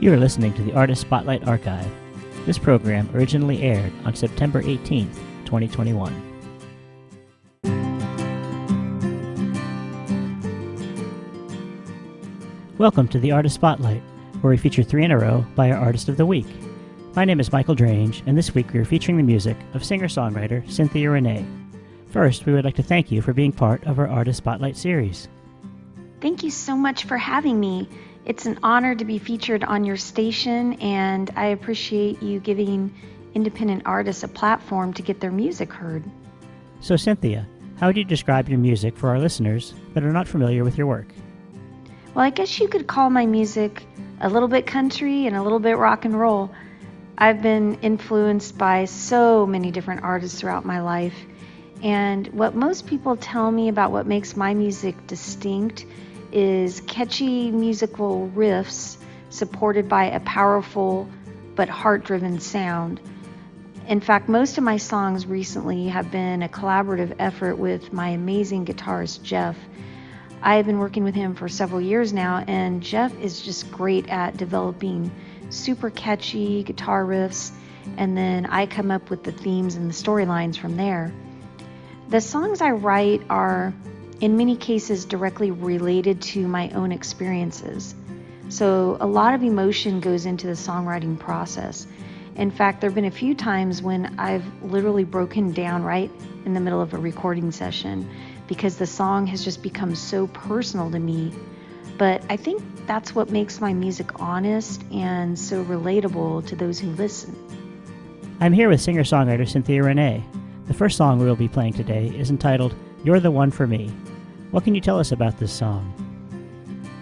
You are listening to the Artist Spotlight Archive. This program originally aired on September 18th, 2021. Welcome to the Artist Spotlight, where we feature 3 in a row by our Artist of the Week. My name is Michael Drange, and this week we are featuring the music of singer-songwriter Cynthia Renee. First, we would like to thank you for being part of our Artist Spotlight series. Thank you so much for having me. It's an honor to be featured on your station, and I appreciate you giving independent artists a platform to get their music heard. So Cynthia, how would you describe your music for our listeners that are not familiar with your work? Well, I guess you could call my music a little bit country and a little bit rock and roll. I've been influenced by so many different artists throughout my life, and what most people tell me about what makes my music distinct is catchy musical riffs supported by a powerful but heart-driven sound. In fact, most of my songs recently have been a collaborative effort with my amazing guitarist, Jeff. I have been working with him for several years now, and Jeff is just great at developing super catchy guitar riffs, and then I come up with the themes and the storylines from there. The songs I write are in many cases directly related to my own experiences. So a lot of emotion goes into the songwriting process. In fact, there have been a few times when I've literally broken down right in the middle of a recording session because the song has just become so personal to me. But I think that's what makes my music honest and so relatable to those who listen. I'm here with singer-songwriter Cynthia Renee. The first song we will be playing today is entitled You're the One for Me. What can you tell us about this song?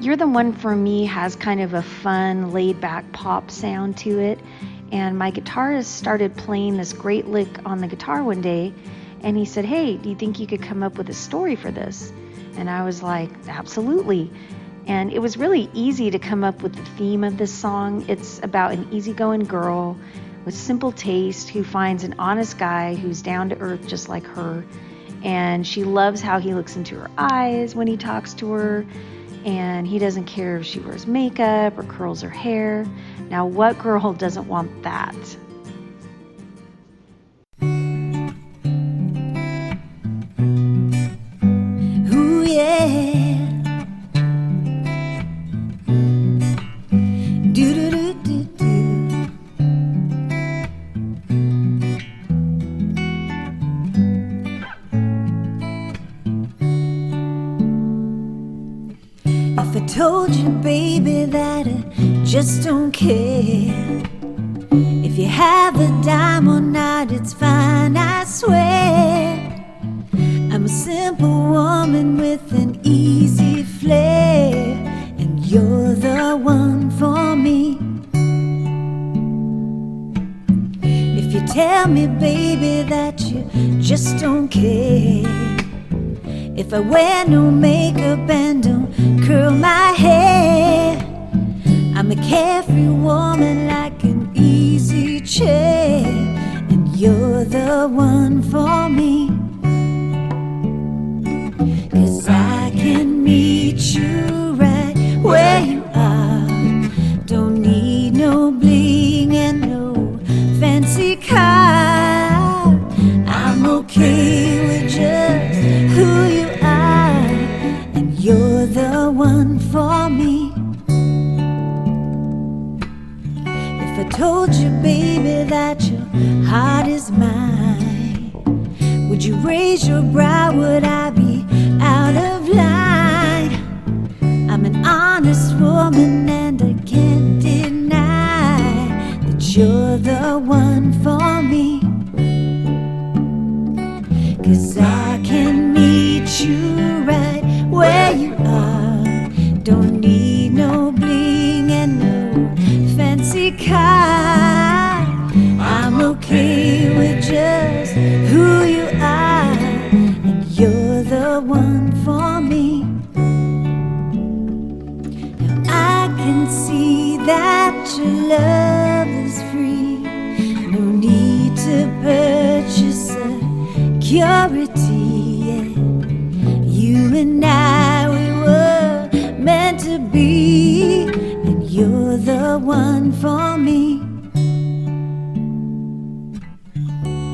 You're the One for Me has kind of a fun, laid-back pop sound to it, and my guitarist started playing this great lick on the guitar one day, and he said, "Hey, do you think you could come up with a story for this?" And I was like, "Absolutely." And it was really easy to come up with the theme of this song. It's about an easygoing girl with simple taste who finds an honest guy who's down to earth just like her. And she loves how he looks into her eyes when he talks to her, and he doesn't care if she wears makeup or curls her hair. Now, what girl doesn't want that? Ooh, yeah. Told you, baby, that I just don't care. If you have a dime or not, it's fine, I swear. I'm a simple woman with an easy flair, and you're the one for me. If you tell me, baby, that you just don't care, if I wear no makeup and don't curl my hair, I'm a carefree woman like an easy chair, and you're the one for me. 'Cause I can meet you right where you are. Don't need no bling and no fancy car. I'm okay with just who you are, and you're the one for me. If I told you, baby, that your heart is mine, would you raise your brow? Would I be out of line? I'm an honest woman, and I can't deny that you're the one for me. 'Cause I can meet you right where you are. Don't need no bling and no fancy car. I'm okay with just who you are, and you're the one for me. Now I can see that your love is free. No need to purchase security, yeah. You and I, we one for me.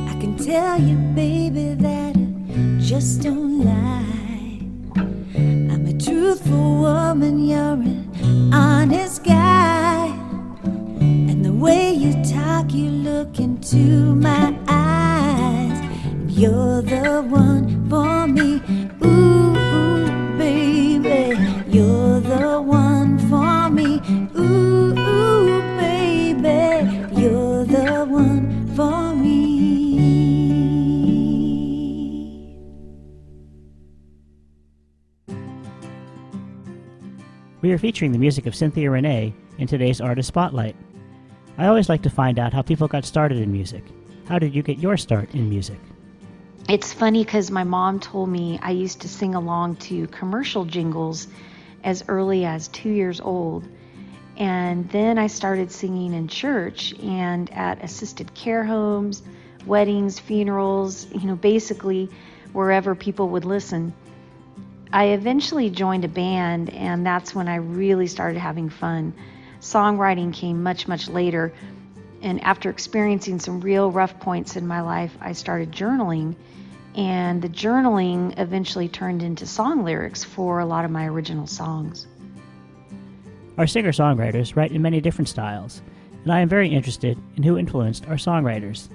I can tell you, baby, that I just don't lie. I'm a truthful woman, you're an honest guy. And the way you talk, you look into my eyes, and you're the one for me. Ooh, ooh, baby, you're the one for me. Ooh, ooh, baby, you're the one for me. We are featuring the music of Cynthia Renee in today's Artist Spotlight. I always like to find out how people got started in music. How did you get your start in music? It's funny because my mom told me I used to sing along to commercial jingles as early as 2 years old. And then I started singing in church and at assisted care homes, weddings, funerals, basically wherever people would listen. I eventually joined a band, and that's when I really started having fun. Songwriting came much, much later. And after experiencing some real rough points in my life, I started journaling. And the journaling eventually turned into song lyrics for a lot of my original songs. Our singer-songwriters write in many different styles, and I am very interested in who influenced our songwriters.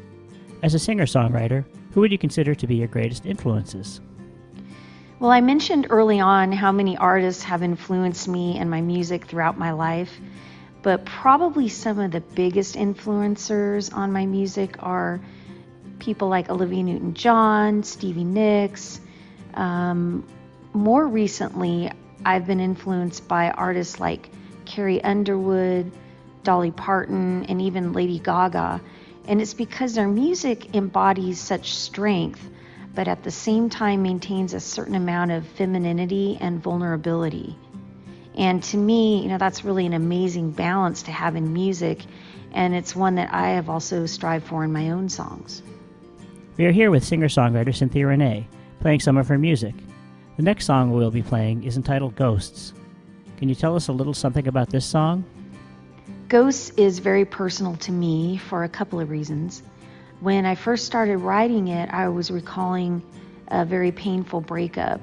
As a singer-songwriter, who would you consider to be your greatest influences? Well, I mentioned early on how many artists have influenced me and my music throughout my life, but probably some of the biggest influencers on my music are people like Olivia Newton-John, Stevie Nicks. More recently, I've been influenced by artists like Carrie Underwood, Dolly Parton, and even Lady Gaga. And it's because their music embodies such strength, but at the same time maintains a certain amount of femininity and vulnerability. And to me, that's really an amazing balance to have in music, and it's one that I have also strived for in my own songs. We are here with singer-songwriter Cynthia Renee, playing some of her music. The next song we'll be playing is entitled Ghosts. Can you tell us a little something about this song? Ghosts is very personal to me for a couple of reasons. When I first started writing it, I was recalling a very painful breakup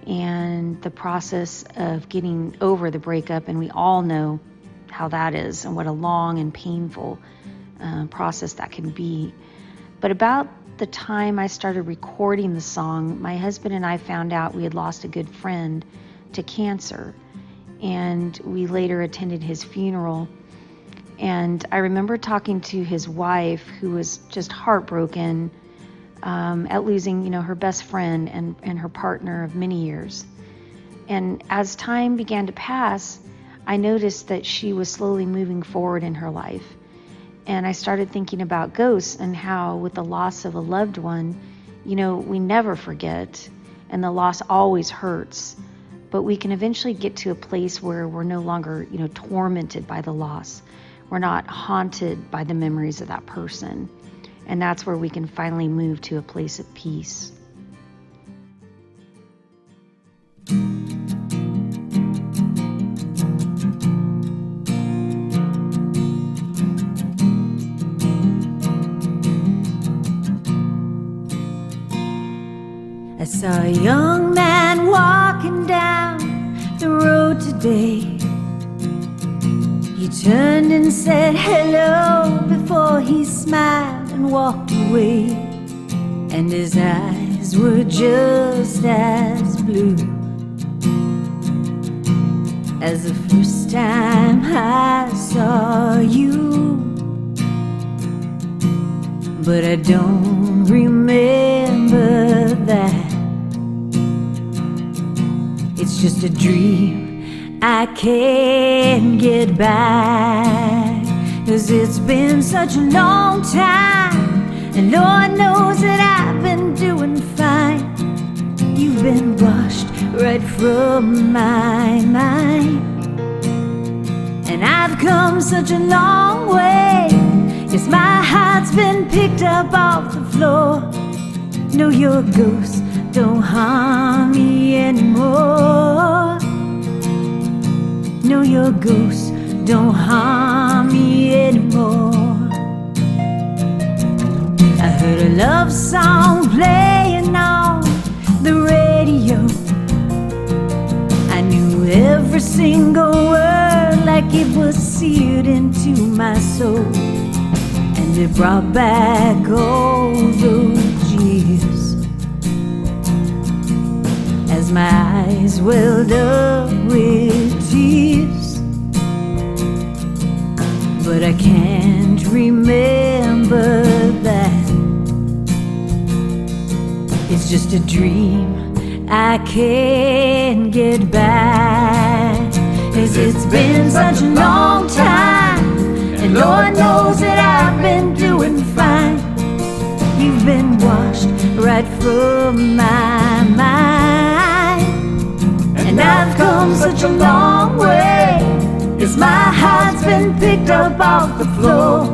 and the process of getting over the breakup, and we all know how that is and what a long and painful process that can be. But about the time I started recording the song, my husband and I found out we had lost a good friend to cancer, and we later attended his funeral. And I remember talking to his wife, who was just heartbroken at losing, her best friend and her partner of many years. And as time began to pass, I noticed that she was slowly moving forward in her life. And I started thinking about ghosts and how with the loss of a loved one, we never forget, and the loss always hurts. But we can eventually get to a place where we're no longer, tormented by the loss. We're not haunted by the memories of that person. And that's where we can finally move to a place of peace. I saw a young man walking down the road today. He turned and said hello before he smiled and walked away. And his eyes were just as blue as the first time I saw you. But I don't remember that. It's just a dream I can't get back. 'Cause it's been such a long time, and Lord knows that I've been doing fine. You've been washed right from my mind, and I've come such a long way. Yes, my heart's been picked up off the floor. No, your ghost don't harm me anymore. No, your ghost don't harm me anymore. I heard a love song playing on the radio. I knew every single word like it was seared into my soul, and it brought back all those years as my eyes welled up with tears. But I can't remember that. It's just a dream I can't get back. 'Cause it's been such a long time, and Lord knows that I've been doing fine. You've been washed right from my mind, and I've come such a long way, 'cause my heart's been picked up off the floor.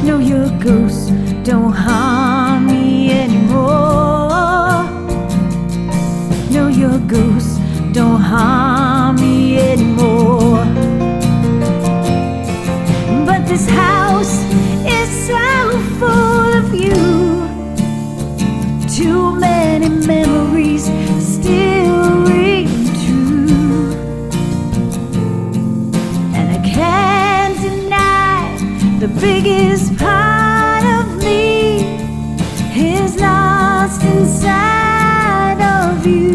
No, your ghost don't harm me anymore. No, your ghost don't harm me anymore. But this house is so full of you. Too many memories still ring true, and I can't deny the biggest part of me is lost inside of you.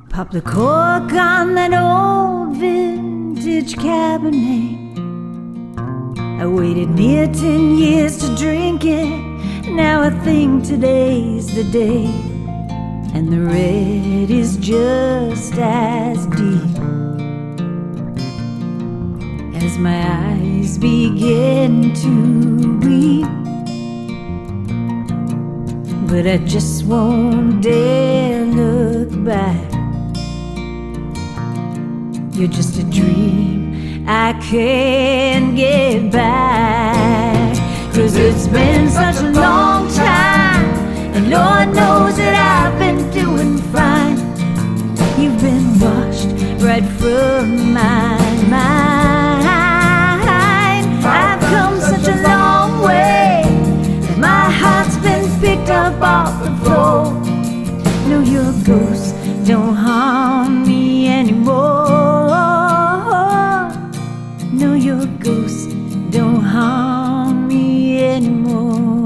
Pop the cork on that old vintage Cabernet. I waited near 10 years to drink it. Now I think today's the day, and the red is just as deep as my eyes begin to weep. But I just won't dare look back. You're just a dream I can't get back. 'Cause it's been such a long time, and Lord knows that I've been doing fine. You've been washed right from my mind. I've come such a long way, and my heart's been picked up off the floor. No, your ghost don't harm me anymore. No, your ghost don't harm me anymore.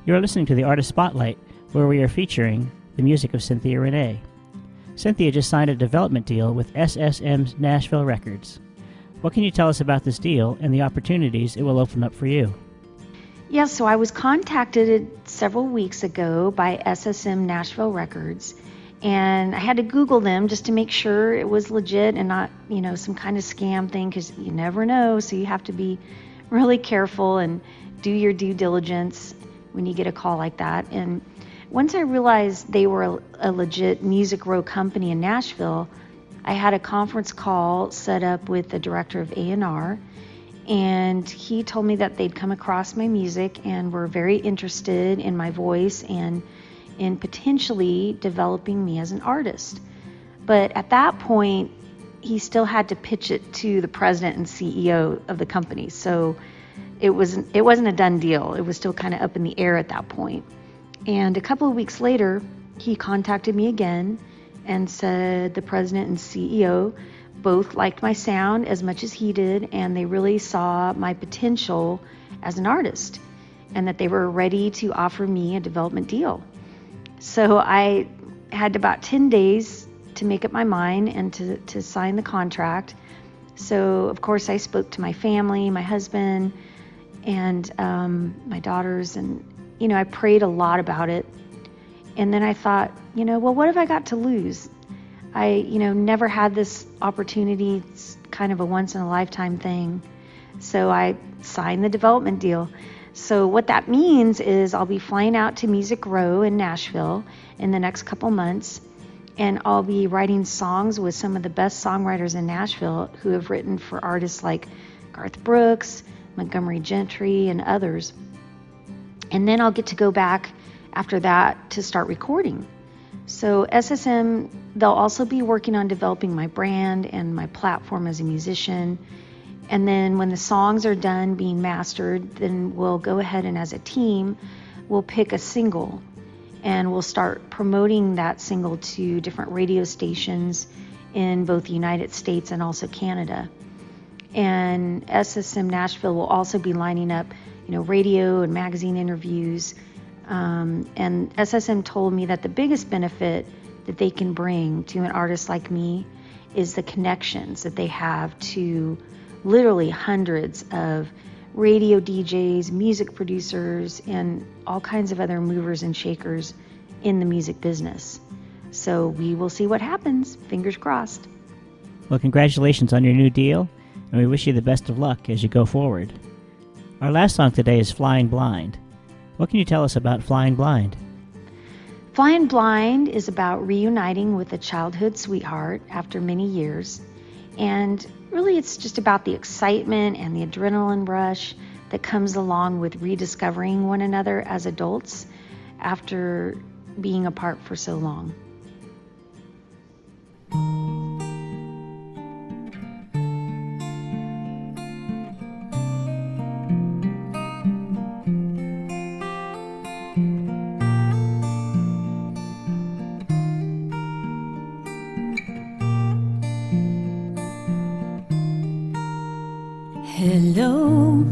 You are listening to the Artist Spotlight, where we are featuring the music of Cynthia Renee. Cynthia just signed a development deal with SSM's Nashville Records. What can you tell us about this deal and the opportunities it will open up for you? Yeah, so I was contacted several weeks ago by SSM Nashville Records, and I had to Google them just to make sure it was legit and not, some kind of scam thing, because you never know, so you have to be really careful and do your due diligence when you get a call like that. And once I realized they were a legit Music Row company in Nashville, I had a conference call set up with the director of A&R, and he told me that they'd come across my music and were very interested in my voice and in potentially developing me as an artist. But at that point, he still had to pitch it to the president and CEO of the company. So it wasn't a done deal. It was still kind of up in the air at that point. And a couple of weeks later, he contacted me again and said the president and CEO both liked my sound as much as he did, and they really saw my potential as an artist, and that they were ready to offer me a development deal. So I had about 10 days to make up my mind and to sign the contract. So of course I spoke to my family, my husband, and my daughters, and I prayed a lot about it. And then I thought, well, what have I got to lose? I never had this opportunity. It's kind of a once in a lifetime thing. So I signed the development deal. So what that means is I'll be flying out to Music Row in Nashville in the next couple months, and I'll be writing songs with some of the best songwriters in Nashville who have written for artists like Garth Brooks, Montgomery Gentry, and others. And then I'll get to go back after that to start recording. So SSM, they'll also be working on developing my brand and my platform as a musician. And then when the songs are done being mastered, then we'll go ahead and as a team, we'll pick a single and we'll start promoting that single to different radio stations in both the United States and also Canada. And SSM Nashville will also be lining up, radio and magazine interviews. And SSM told me that the biggest benefit that they can bring to an artist like me is the connections that they have to literally hundreds of radio DJs, music producers, and all kinds of other movers and shakers in the music business. So we will see what happens. Fingers crossed. Well, congratulations on your new deal, and we wish you the best of luck as you go forward. Our last song today is Flying Blind. What can you tell us about Flying Blind? Flying Blind is about reuniting with a childhood sweetheart after many years. And really, it's just about the excitement and the adrenaline rush that comes along with rediscovering one another as adults after being apart for so long. Hello,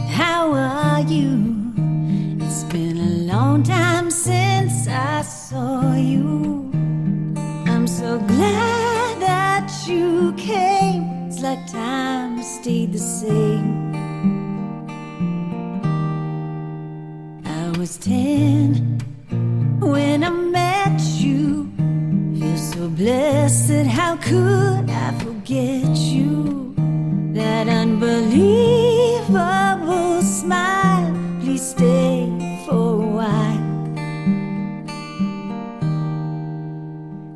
how are you? It's been a long time since I saw you. I'm so glad that you came. It's like time stayed the same. I was 10 when I met you. Feel so blessed, how could I forget you? That unbelievable smile, please stay for a while.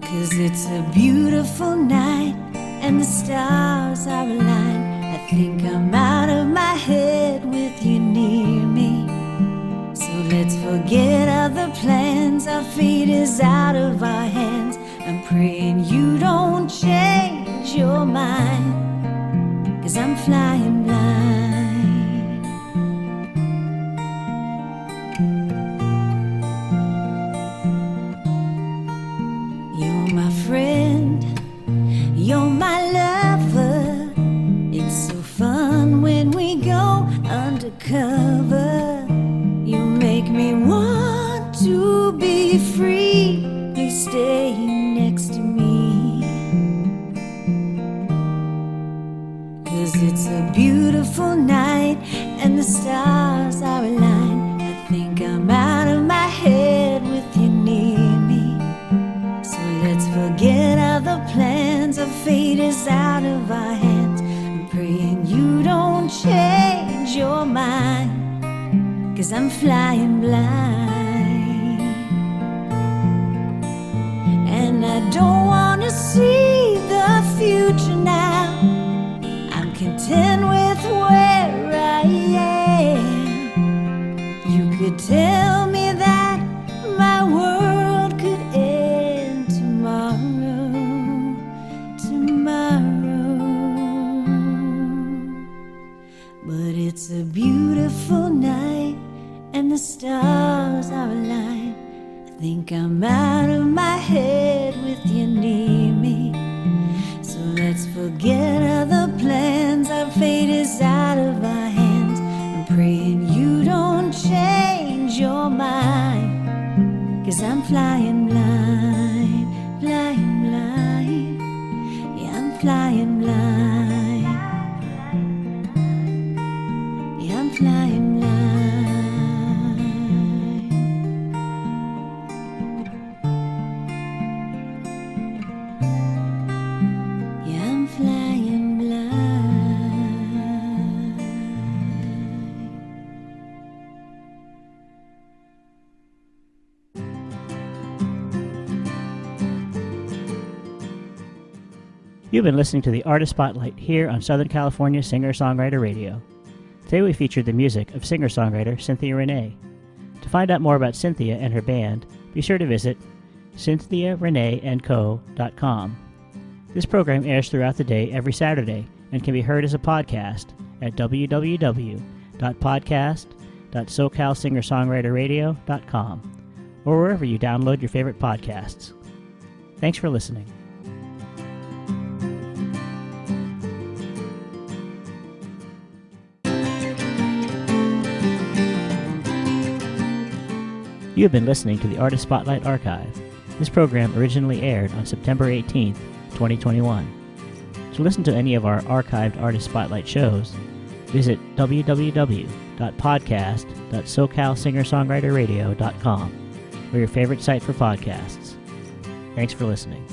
'Cause it's a beautiful night and the stars are aligned. I think I'm out of my head with you near me. So let's forget other plans, our fate is out of our hands. I'm praying you don't change your mind, 'cause I'm flying blind. You're my friend, you're my lover. It's so fun when we go undercover. You make me want to be free. Please stay next to me. 'Cause it's a beautiful night and the stars are aligned. I think I'm out of my head with you near me. So let's forget other plans, our fate is out of our hands. I'm praying you don't change your mind, 'cause I'm flying blind. And I don't wanna see the future now. Content with where I am. You could tell me that my world could end tomorrow, But it's a beautiful night and the stars are aligned. I think I'm out of my head with you near me. So let's forget other plans, our fate is out of our hands. I'm praying you don't change your mind, 'cause I'm flying blind, flying blind. Yeah, I'm flying blind. Yeah, I'm flying blind. Flying blind. You've been listening to the Artist Spotlight here on Southern California Singer-Songwriter Radio. Today we featured the music of singer-songwriter Cynthia Renee. To find out more about Cynthia and her band, be sure to visit cynthiareneeandco.com. This program airs throughout the day every Saturday and can be heard as a podcast at www.podcast.socalsingersongwriterradio.com or wherever you download your favorite podcasts. Thanks for listening. You have been listening to the Artist Spotlight Archive. This program originally aired on September 18th, 2021. To listen to any of our archived Artist Spotlight shows, visit www.podcast.socalsingersongwriterradio.com or your favorite site for podcasts. Thanks for listening.